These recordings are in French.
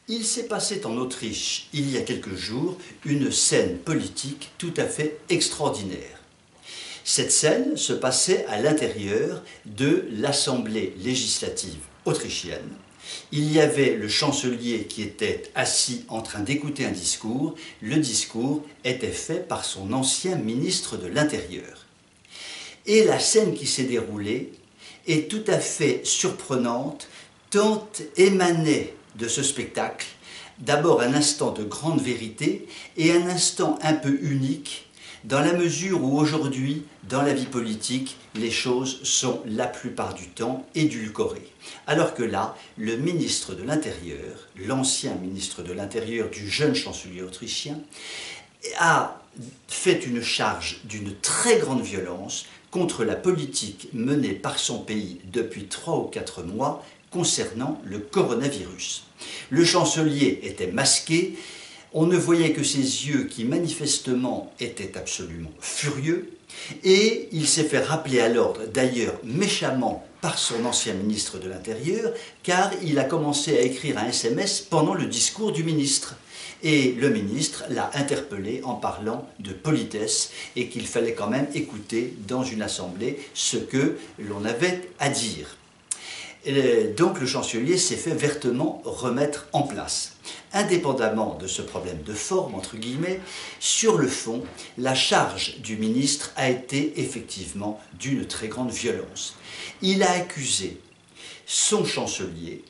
Il s'est passé en Autriche, il y a quelques jours, une scène politique tout à fait extraordinaire. Cette scène se passait à l'intérieur de l'Assemblée législative autrichienne. Il y avait le chancelier qui était assis en train d'écouter un discours. Le discours était fait par son ancien ministre de l'Intérieur. Et la scène qui s'est déroulée est tout à fait surprenante, tant émanait de ce spectacle d'abord un instant de grande vérité et un instant un peu unique dans la mesure où aujourd'hui, dans la vie politique, les choses sont la plupart du temps édulcorées. Alors que là, le ministre de l'Intérieur, l'ancien ministre de l'Intérieur du jeune chancelier autrichien, a fait une charge d'une très grande violence contre la politique menée par son pays depuis 3 ou 4 mois concernant le coronavirus. Le chancelier était masqué, on ne voyait que ses yeux qui manifestement étaient absolument furieux, et il s'est fait rappeler à l'ordre, d'ailleurs méchamment par son ancien ministre de l'Intérieur, car il a commencé à écrire un SMS pendant le discours du ministre. Et le ministre l'a interpellé en parlant de politesse et qu'il fallait quand même écouter dans une assemblée ce que l'on avait à dire. Et donc le chancelier s'est fait vertement remettre en place. Indépendamment de ce problème de forme, entre guillemets, sur le fond, la charge du ministre a été effectivement d'une très grande violence. Il a accusé son chancelier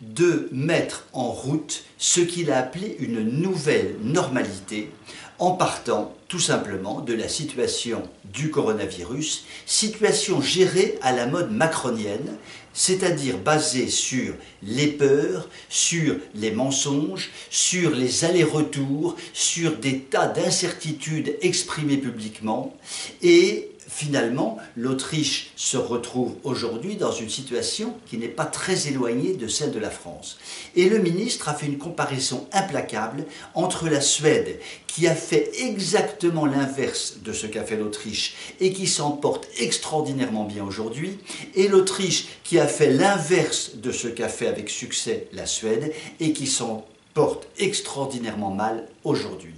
de mettre en route ce qu'il a appelé une nouvelle normalité en partant tout simplement de la situation du coronavirus, situation gérée à la mode macronienne, c'est-à-dire basée sur les peurs, sur les mensonges, sur les allers-retours, sur des tas d'incertitudes exprimées publiquement et finalement, l'Autriche se retrouve aujourd'hui dans une situation qui n'est pas très éloignée de celle de la France. Et le ministre a fait une comparaison implacable entre la Suède, qui a fait exactement l'inverse de ce qu'a fait l'Autriche et qui s'en porte extraordinairement bien aujourd'hui, et l'Autriche qui a fait l'inverse de ce qu'a fait avec succès la Suède et qui s'en porte extraordinairement mal aujourd'hui.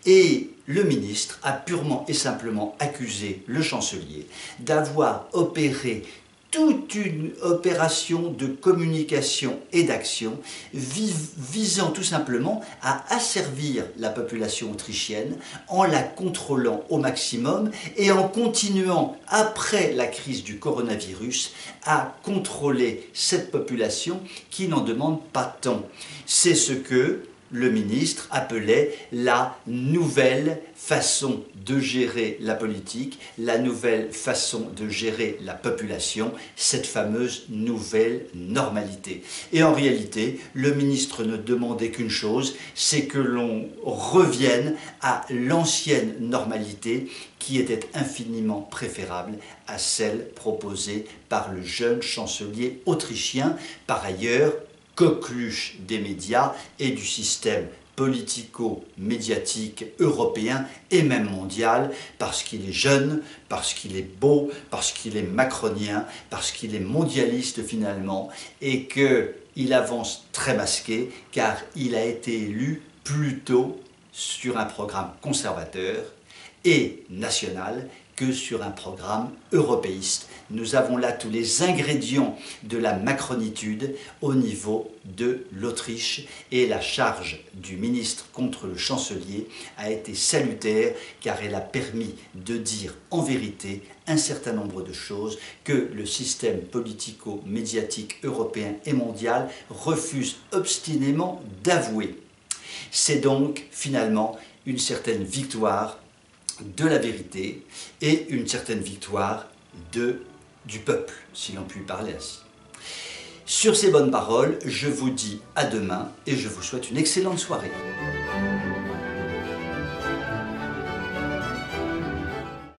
Et le ministre a purement et simplement accusé le chancelier d'avoir opéré toute une opération de communication et d'action visant tout simplement à asservir la population autrichienne en la contrôlant au maximum et en continuant, après la crise du coronavirus, à contrôler cette population qui n'en demande pas tant. C'est ce que le ministre appelait la nouvelle façon de gérer la politique, la nouvelle façon de gérer la population, cette fameuse nouvelle normalité. Et en réalité, le ministre ne demandait qu'une chose, c'est que l'on revienne à l'ancienne normalité qui était infiniment préférable à celle proposée par le jeune chancelier autrichien, par ailleurs coqueluche des médias et du système politico-médiatique européen et même mondial, parce qu'il est jeune, parce qu'il est beau, parce qu'il est macronien, parce qu'il est mondialiste finalement, et qu'il avance très masqué, car il a été élu plutôt sur un programme conservateur et national que sur un programme européiste. Nous avons là tous les ingrédients de la macronitude au niveau de l'Autriche et la charge du ministre contre le chancelier a été salutaire car elle a permis de dire en vérité un certain nombre de choses que le système politico-médiatique européen et mondial refuse obstinément d'avouer. C'est donc finalement une certaine victoire de la vérité et une certaine victoire du peuple, si l'on peut parler ainsi. Sur ces bonnes paroles, je vous dis à demain et je vous souhaite une excellente soirée.